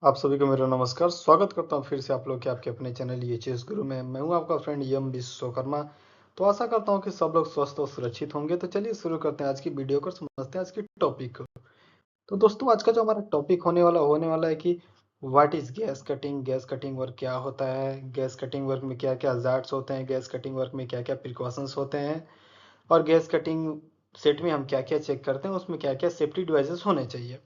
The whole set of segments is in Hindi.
आप सभी को मेरा नमस्कार। स्वागत करता हूँ फिर से आप लोग के आपके अपने चैनल ईएचएस गुरु में। मैं हूँ आपका फ्रेंड यम विश्वकर्मा। तो आशा करता हूँ कि सब लोग स्वस्थ और सुरक्षित होंगे। तो चलिए शुरू करते हैं आज की वीडियो को, समझते हैं आज की टॉपिक को। तो दोस्तों, आज का जो हमारा टॉपिक होने वाला है कि what is gas cutting, gas cutting work क्या होता है, गैस कटिंग वर्क में क्या क्या हजार्ड्स होते हैं, गैस कटिंग वर्क में क्या क्या प्रिकॉशंस होते हैं, और गैस कटिंग सेट में हम क्या क्या चेक करते हैं, उसमें क्या क्या सेफ्टी डिवाइसेस होने चाहिए।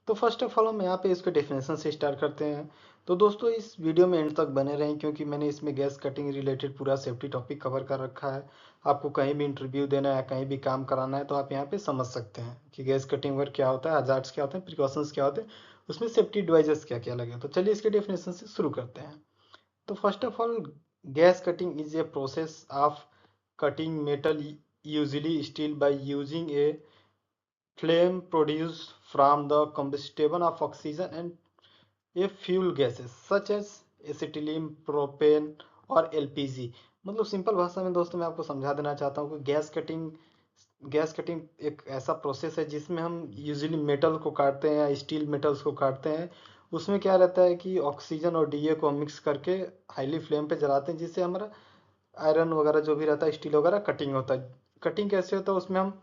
तो फर्स्ट ऑफ ऑल हम यहाँ पे इसके डेफिनेशन से स्टार्ट करते हैं। तो दोस्तों, इस वीडियो में एंड तक बने रहें क्योंकि मैंने इसमें गैस कटिंग रिलेटेड पूरा सेफ्टी टॉपिक कवर कर रखा है। आपको कहीं भी इंटरव्यू देना है, कहीं भी काम कराना है, तो आप यहाँ पे समझ सकते हैं कि गैस कटिंग वर्क क्या होता है, हजार्ड्स क्या होते हैं, प्रिकॉशंस क्या होते हैं, उसमें सेफ्टी डिवाइसेस क्या क्या लगे। तो चलिए इसके डेफिनेशन से शुरू करते हैं। तो first of all, gas cutting is a process of cutting metal, usually steel, by using a flame produced from the combustion of oxygen and a fuel gases such as acetylene, propane और एलपीजी। मतलब सिंपल भाषा में दोस्तों मैं आपको समझा देना चाहता हूँ कि गैस कटिंग एक ऐसा प्रोसेस है जिसमें हम यूजुअली मेटल को काटते हैं या स्टील मेटल्स को काटते हैं। उसमें क्या रहता है कि ऑक्सीजन और डीए को मिक्स करके हाईली फ्लेम पे जलाते हैं, जिससे हमारा आयरन वगैरह जो भी रहता है, स्टील वगैरह कटिंग होता है। कटिंग कैसे होता है, उसमें हम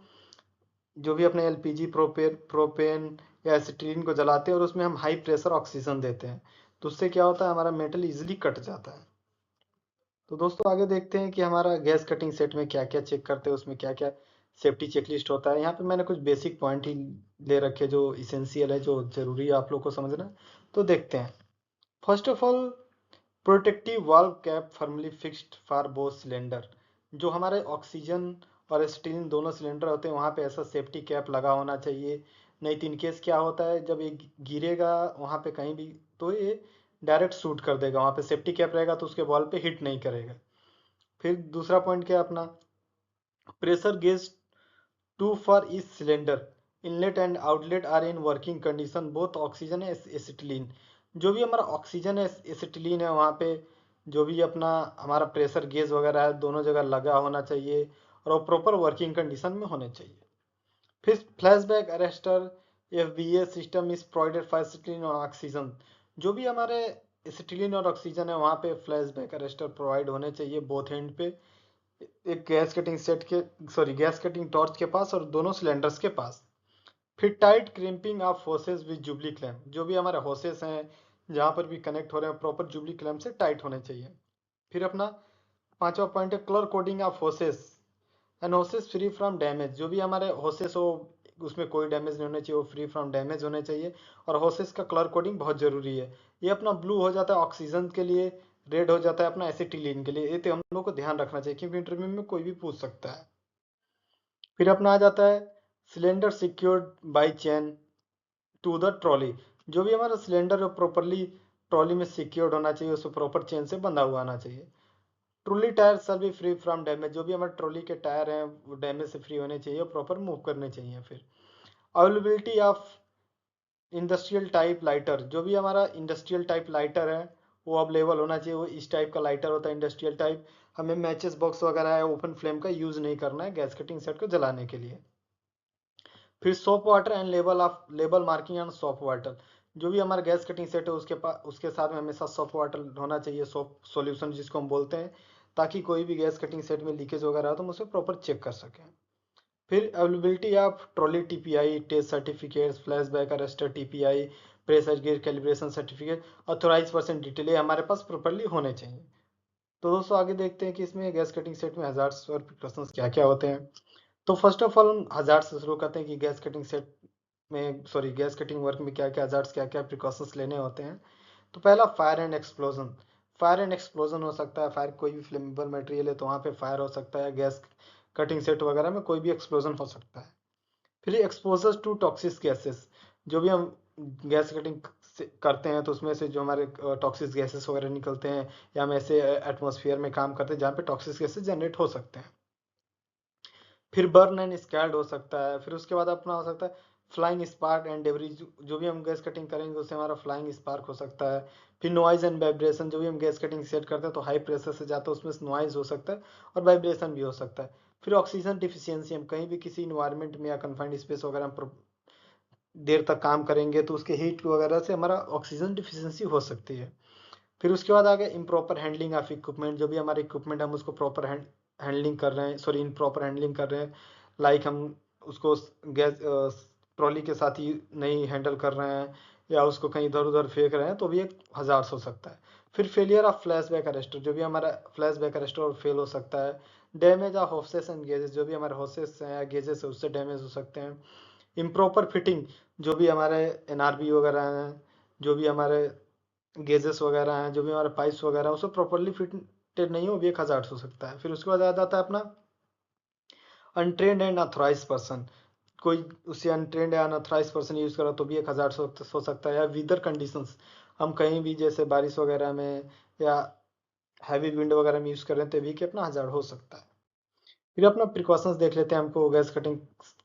जो भी अपने एलपीजी, प्रोपेन या एसिटिलीन को जलाते हैं और उसमें हम हाई प्रेशर ऑक्सीजन देते हैं। तो उससे क्या होता है, हमारा मेटल इजीली कट जाता है। तो दोस्तों आगे देखते हैं कि हमारा गैस कटिंग सेट में क्या क्या चेक करते हैं, उसमें क्या क्या सेफ्टी चेकलिस्ट होता है। यहाँ पे मैंने कुछ बेसिक पॉइंट ही ले रखे जो इसेंशियल है, जो जरूरी है आप लोग को समझना। तो देखते हैं। First of all, protective valve cap firmly fixed for both cylinder. जो हमारे ऑक्सीजन और एसिटिलीन दोनों सिलेंडर होते हैं, वहाँ पे ऐसा सेफ्टी कैप लगा होना चाहिए। नहीं तो इनकेस क्या होता है, जब ये गिरेगा वहाँ पे कहीं भी, तो ये डायरेक्ट शूट कर देगा। वहाँ पे सेफ्टी कैप रहेगा तो उसके वॉल पे हिट नहीं करेगा। फिर दूसरा पॉइंट क्या है अपना, pressure gauge two for each cylinder, inlet and outlet are in working condition both oxygen acetylene. जो भी हमारा ऑक्सीजन एसिटिलीन है, वहाँ पे जो भी अपना हमारा प्रेशर गेज वगैरह है, दोनों जगह लगा होना चाहिए और वो प्रॉपर वर्किंग कंडीशन में होने चाहिए। फिर flashback arrester FBA system is provided for acetylene और ऑक्सीजन। जो भी हमारे एसिटिलीन और ऑक्सीजन है, वहाँ पे फ्लैशबैक अरेस्टर प्रोवाइड होने चाहिए बोथ एंड पे, एक गैस कटिंग सेट के, सॉरी, गैस कटिंग टॉर्च के पास और दोनों सिलेंडर्स के पास। फिर tight crimping of hoses with jubilee clamp. जो भी हमारे होसेस हैं जहाँ पर भी कनेक्ट हो रहे हैं, प्रॉपर जुबली क्लैम्प से टाइट होने चाहिए। फिर अपना पांचवा पॉइंट है colour coding of hoses and hoses free from damage. जो भी हमारे होसेस हो, उसमें कोई डैमेज नहीं होना चाहिए, वो फ्री फ्रॉम डैमेज होने चाहिए। और होसेस का कलर कोडिंग बहुत जरूरी है। ये अपना ब्लू हो जाता है ऑक्सीजन के लिए, रेड हो जाता है अपना एसिटिलीन के लिए। ये तो हम लोग को ध्यान रखना चाहिए क्योंकि इंटरव्यू में कोई भी पूछ सकता है। फिर अपना आ जाता है cylinder secured by chain to the trolley. जो भी हमारा सिलेंडर है प्रॉपरली ट्रॉली में सिक्योर्ड होना चाहिए, उसको प्रॉपर चेन से बंधा हुआ आना चाहिए। ट्रॉली टायर सर भी फ्री फ्रॉम डैमेज। जो भी हमारे ट्रॉली के टायर हैं वो डैमेज से फ्री होने चाहिए, प्रॉपर मूव करने चाहिए। फिर availability of industrial type lighter. जो भी हमारा इंडस्ट्रियल टाइप लाइटर है वो अवेलेबल होना चाहिए। वो इस टाइप का लाइटर होता है इंडस्ट्रियल टाइप। हमें मैचेस बॉक्स वगैरह है, ओपन फ्लेम का यूज नहीं करना है गैस कटिंग सेट को जलाने के लिए। फिर soap water and label marking and soap water. जो भी हमारा गैस कटिंग सेट है उसके पास, उसके साथ में हमेशा सोप वाटर होना चाहिए, सोप सॉल्यूशन जिसको हम बोलते हैं, ताकि कोई भी गैस कटिंग सेट में लीकेज वगैरह हो तो हम उसे प्रॉपर चेक कर सकें। फिर availability of trolley TPI test certificate, flashback arrestor TPI, pressure gauge calibration certificate, authorise person detail, ये हमारे पास प्रॉपरली होने चाहिए। तो दोस्तों आगे देखते हैं कि इसमें गैस कटिंग सेट में हजार्ड्स और प्रिकॉशंस क्या क्या होते हैं। तो फर्स्ट ऑफ ऑल हम हजार्ड से शुरू करते हैं कि गैस कटिंग सेट में, सॉरी, गैस कटिंग वर्क में क्या क्या हजार्ड्स, क्या क्या प्रिकॉशंस लेने होते हैं। तो पहला, fire and explosion. Fire and explosion हो सकता है, फायर कोई भी फ्लेमेबल मटेरियल है तो वहाँ पे फायर हो सकता है। गैस कटिंग सेट वगैरह में कोई भी एक्सप्लोजन हो सकता है। फिर एक्सपोजर टू टॉक्सिक गैसेस। जो भी हम गैस कटिंग करते हैं तो उसमें से जो हमारे टॉक्सिक गैसेस वगैरह निकलते हैं, या हम ऐसे एटमोसफियर में काम करते हैं जहाँ पे टॉक्सिक गैसेस जनरेट हो सकते हैं। फिर बर्न एंड स्कैल्ड हो सकता है। फिर उसके बाद अपना हो सकता है फ्लाइंग स्पार्क एंड डेब्रिज। जो भी हम गैस कटिंग करेंगे उससे हमारा फ्लाइंग स्पार्क हो सकता है। फिर नॉइज एंड वाइब्रेशन। जो भी हम गैस कटिंग सेट करते हैं तो हाई प्रेशर से जाता है, उसमें नॉइज हो सकता है और वाइब्रेशन भी हो सकता है। फिर ऑक्सीजन डिफिशियंसी। हम कहीं भी किसी इन्वायरमेंट में या कन्फाइंड स्पेस वगैरह देर तक काम करेंगे तो उसके हीट वगैरह से हमारा ऑक्सीजन डिफिशियंसी हो सकती है। फिर उसके बाद आ गया इम्प्रॉपर हैंडलिंग ऑफ इक्विपमेंट। जो भी हमारे इक्विपमेंट हम उसको प्रॉपर हैंडलिंग कर रहे हैं, सॉरी इम्प्रॉपर हैंडलिंग कर रहे हैं, लाइक हम उसको गैस ट्रॉली के साथ ही नहीं हैंडल कर रहे हैं या उसको कहीं इधर उधर फेंक रहे हैं तो भी एक हजार्स हो सकता है। फिर failure of flash back arrester, जो भी हमारा फ्लैश बैक अरेस्टर फेल हो सकता है। Damage of hoses and gauges, जो भी हमारे हॉसेस हैं या गेजेस है उससे डैमेज हो सकते हैं। इम्प्रॉपर फिटिंग, जो भी हमारे एनआरबी वगैरह हैं, जो भी हमारे गेजेस वगैरह हैं, जो भी हमारे पाइप्स वगैरह हैं, उसको प्रॉपरली फिटेड नहीं हो भी एक हजार्स हो सकता है। फिर उसके बाद आ जाता है अपना अनट्रेंड एंड अथॉराइज पर्सन। कोई उसे अनट्रेंड या अनऑथराइज पर्सन यूज करा तो भी एक हजार हो सकता है। या वेदर कंडीशंस, हम कहीं भी जैसे बारिश वगैरह में या हैवी विंड वगैरह में यूज कर रहे हैं तो भी कि अपना हजार हो सकता है। फिर अपना प्रिकॉशंस देख लेते हैं, हमको गैस कटिंग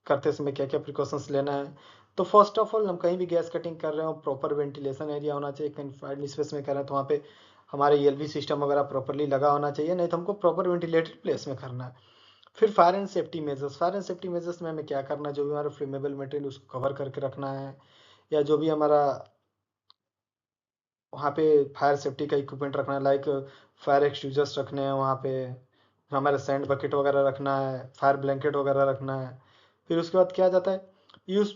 करते समय क्या क्या प्रिकॉशंस लेना है। तो फर्स्ट ऑफ ऑल हम कहीं भी गैस कटिंग कर रहे हो प्रॉपर वेंटिलेशन एरिया होना चाहिए। कन्फाइंड स्पेस में कर रहे हैं तो वहाँ पे हमारे ईएलवी सिस्टम वगैरह प्रॉपरली लगा होना चाहिए, नहीं तो हमको प्रॉपर वेंटिलेटेड प्लेस में करना है। फिर fire and safety measures, fire and safety measures में हमें क्या करना है, जो भी हमारा फ्लेमेबल मटेरियल उसको कवर करके रखना है, या जो भी हमारा वहाँ पे फायर सेफ्टी का इक्विपमेंट रखना है, लाइक फायर एक्सट्यूजर्स रखने हैं वहाँ पे, हमारे सैंड बकेट वगैरह रखना है, फायर ब्लैंकेट वगैरह रखना है। फिर उसके बाद क्या जाता है, use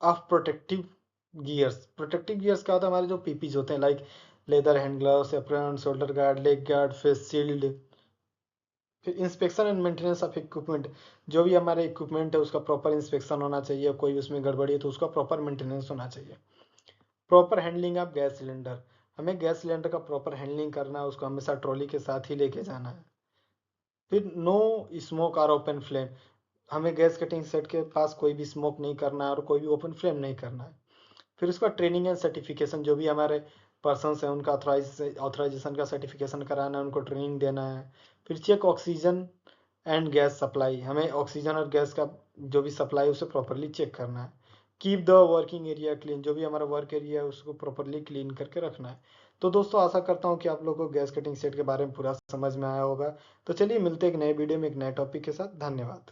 of protective gears. Protective gears क्या होता है, हमारे जो पीपीज होते हैं like leather hand gloves, apron, shoulder guard, leg guard, face shield. फिर inspection and maintenance of equipment, जो भी हमारे इक्विपमेंट है उसका प्रॉपर इंस्पेक्शन होना चाहिए, कोई उसमें गड़बड़ी है तो उसका प्रॉपर मेंटेनेंस होना चाहिए। Proper handling of gas cylinder, हमें गैस सिलेंडर का प्रॉपर हैंडलिंग करना है, उसको हमेशा ट्रॉली के साथ ही लेके जाना है। फिर नो स्मोक और ओपन फ्लेम, हमें गैस कटिंग सेट के पास कोई भी स्मोक नहीं करना है और कोई भी ओपन फ्लेम नहीं करना है। फिर उसका ट्रेनिंग एंड सर्टिफिकेशन, जो भी हमारे पर्सनस हैं उनका ऑथराइजेशन का सर्टिफिकेशन कराना है, उनको ट्रेनिंग देना है। फिर check oxygen and gas supply, हमें ऑक्सीजन और गैस का जो भी सप्लाई है उसे प्रॉपरली चेक करना है। Keep the working area clean, जो भी हमारा वर्क एरिया है उसको प्रॉपरली क्लीन करके रखना है। तो दोस्तों आशा करता हूँ कि आप लोगों को गैस कटिंग सेट के बारे में पूरा समझ में आया होगा। तो चलिए मिलते हैं एक नए वीडियो में एक नए टॉपिक के साथ। धन्यवाद।